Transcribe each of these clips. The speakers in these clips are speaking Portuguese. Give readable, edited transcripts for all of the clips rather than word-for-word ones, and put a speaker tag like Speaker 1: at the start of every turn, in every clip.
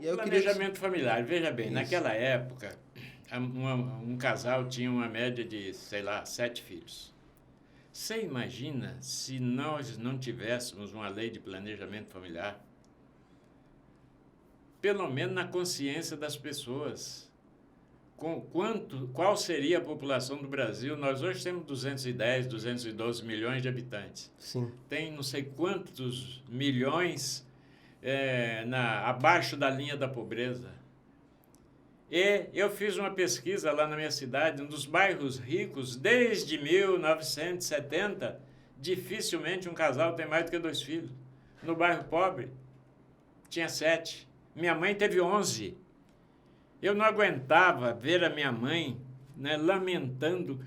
Speaker 1: E eu
Speaker 2: Planejamento familiar. Veja bem,
Speaker 1: Isso.
Speaker 2: naquela época, um casal tinha uma média de, sei lá, 7 filhos. Você imagina se nós não tivéssemos uma lei de planejamento familiar? Pelo menos na consciência das pessoas. Qual seria a população do Brasil? Nós hoje temos 210, 212 milhões de habitantes.
Speaker 1: Sim.
Speaker 2: Tem não sei quantos milhões abaixo da linha da pobreza. E eu fiz uma pesquisa lá na minha cidade, um dos bairros ricos, desde 1970, dificilmente um casal tem mais do que 2 filhos. No bairro pobre, tinha 7. Minha mãe teve 11. Eu não aguentava ver a minha mãe, né, lamentando,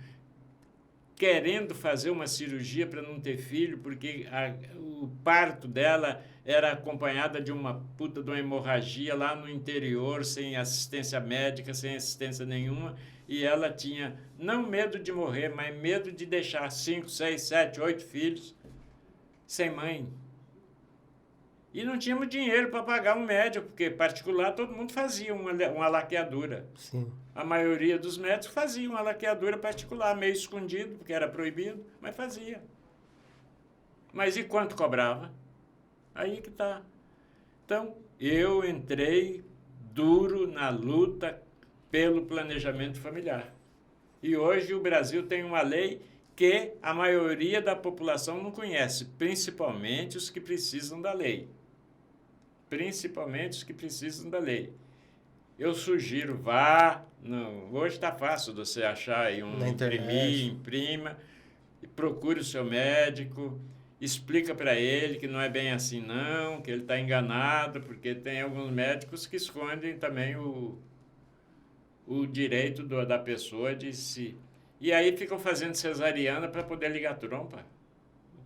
Speaker 2: querendo fazer uma cirurgia para não ter filho, porque o parto dela era acompanhada de uma puta de uma hemorragia lá no interior, sem assistência médica, sem assistência nenhuma, e ela tinha não medo de morrer, mas medo de deixar 5, 6, 7, 8 filhos sem mãe. E não tínhamos dinheiro para pagar um médico, porque particular todo mundo fazia uma laqueadura.
Speaker 1: Sim.
Speaker 2: A maioria dos médicos fazia uma laqueadura particular, meio escondido, porque era proibido, mas fazia. Mas e quanto cobrava? Aí que está. Então, eu entrei duro na luta pelo planejamento familiar. E hoje o Brasil tem uma lei que a maioria da população não conhece, principalmente os que precisam da lei. Principalmente os que precisam da lei. Eu sugiro, hoje está fácil de você achar aí imprima, e procure o seu médico, explica para ele que não é bem assim não, que ele está enganado, porque tem alguns médicos que escondem também o direito da pessoa de se... E aí ficam fazendo cesariana para poder ligar a trompa,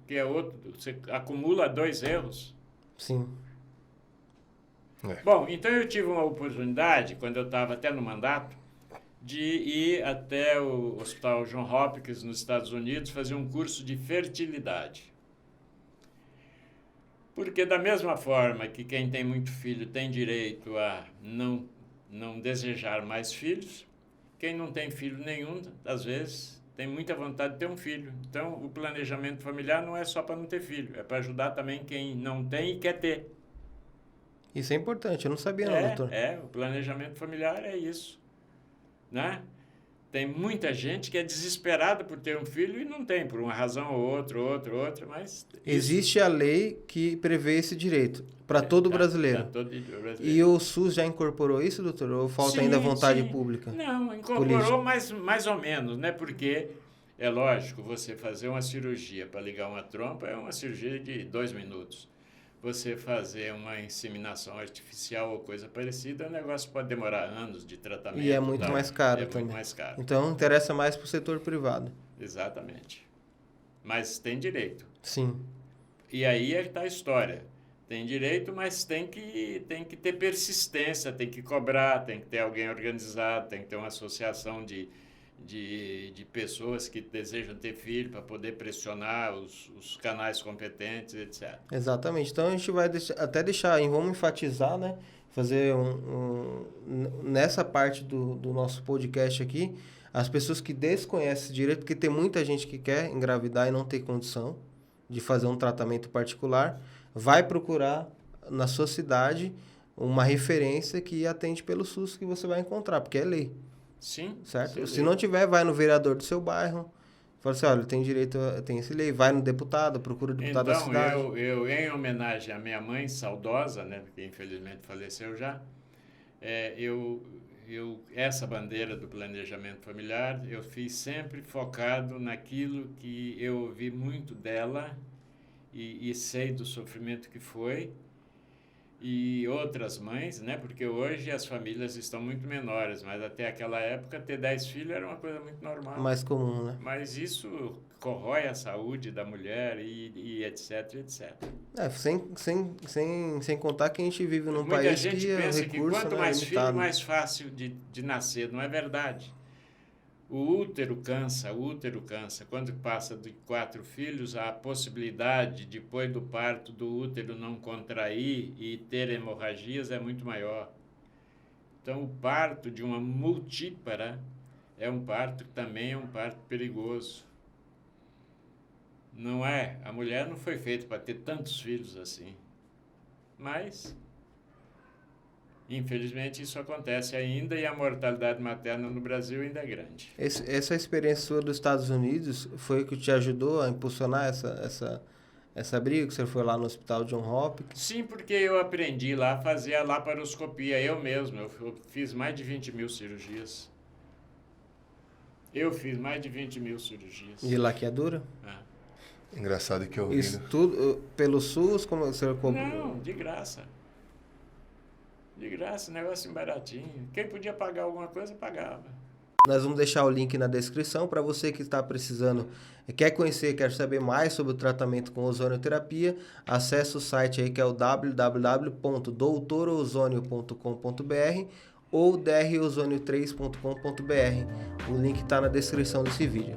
Speaker 2: que é outro, você acumula 2 erros.
Speaker 1: Sim.
Speaker 2: Bom, então eu tive uma oportunidade, quando eu estava até no mandato, de ir até o Hospital John Hopkins, nos Estados Unidos, fazer um curso de fertilidade. Porque da mesma forma que quem tem muito filho tem direito a não desejar mais filhos, quem não tem filho nenhum, às vezes, tem muita vontade de ter um filho. Então, o planejamento familiar não é só para não ter filho, é para ajudar também quem não tem e quer ter.
Speaker 1: Isso é importante, eu não sabia não, doutor.
Speaker 2: O planejamento familiar é isso, né? Tem muita gente que é desesperada por ter um filho e não tem, por uma razão ou outra, mas...
Speaker 1: Existe a lei que prevê esse direito para todo brasileiro.
Speaker 2: Todo brasileiro.
Speaker 1: E o SUS já incorporou isso, doutor? Ou falta ainda vontade pública?
Speaker 2: Não, incorporou mais ou menos, né? Porque, é lógico, você fazer uma cirurgia para ligar uma trompa é uma cirurgia de 2 minutos. Você fazer uma inseminação artificial ou coisa parecida, o negócio pode demorar anos de tratamento.
Speaker 1: E é muito mais caro também.
Speaker 2: Muito mais caro.
Speaker 1: Então, interessa mais para o setor privado.
Speaker 2: Exatamente. Mas tem direito.
Speaker 1: Sim.
Speaker 2: E aí é que está a história. Tem direito, mas tem que ter persistência, tem que cobrar, tem que ter alguém organizado, tem que ter uma associação de pessoas que desejam ter filho para poder pressionar os canais competentes, etc.
Speaker 1: Exatamente. Então a gente vai vamos enfatizar, né? Fazer nessa parte do nosso podcast aqui, as pessoas que desconhecem direito, porque tem muita gente que quer engravidar e não tem condição de fazer um tratamento particular, vai procurar na sua cidade uma referência que atende pelo SUS que você vai encontrar, porque é lei.
Speaker 2: Sim.
Speaker 1: Certo? Se não tiver, vai no vereador do seu bairro. Fala assim, olha, tem direito, tem esse lei. Vai no deputado, procura o deputado da cidade.
Speaker 2: Então, eu, em homenagem à minha mãe saudosa, né, que infelizmente faleceu já, essa bandeira do planejamento familiar, eu fiz sempre focado naquilo que eu ouvi muito dela e sei do sofrimento que foi. E outras mães, né? Porque hoje as famílias estão muito menores, mas até aquela época ter 10 filhos era uma coisa muito normal.
Speaker 1: Mais comum, né?
Speaker 2: Mas isso corrói a saúde da mulher e etc, etc.
Speaker 1: Sem contar que a gente vive num
Speaker 2: Muita
Speaker 1: país
Speaker 2: gente
Speaker 1: que
Speaker 2: pensa
Speaker 1: o recurso,
Speaker 2: que quanto
Speaker 1: né,
Speaker 2: mais
Speaker 1: é limitado.
Speaker 2: filho, mais fácil de nascer. Não é verdade. O útero cansa. Quando passa de 4 filhos, a possibilidade, depois do parto, do útero não contrair e ter hemorragias é muito maior. Então, o parto de uma multípara é um parto que também é um parto perigoso. Não é? A mulher não foi feita para ter tantos filhos assim. Mas, infelizmente, isso acontece ainda e a mortalidade materna no Brasil ainda é grande.
Speaker 1: Essa experiência sua dos Estados Unidos foi o que te ajudou a impulsionar essa briga, que você foi lá no Hospital John Hopkins?
Speaker 2: Sim, porque eu aprendi lá a fazer a laparoscopia eu mesmo. Eu fiz mais de 20 mil cirurgias. Eu fiz mais de 20 mil cirurgias.
Speaker 1: De laqueadura?
Speaker 3: Engraçado que eu
Speaker 1: Isso tudo pelo SUS? Como você comprou?
Speaker 2: Não, de graça. De graça, negócio baratinho. Quem podia pagar alguma coisa, pagava.
Speaker 1: Nós vamos deixar o link na descrição para você que está precisando, quer conhecer, quer saber mais sobre o tratamento com ozonioterapia, acesse o site aí que é o www.doutorozonio.com.br ou drozonio3.com.br. O link está na descrição desse vídeo.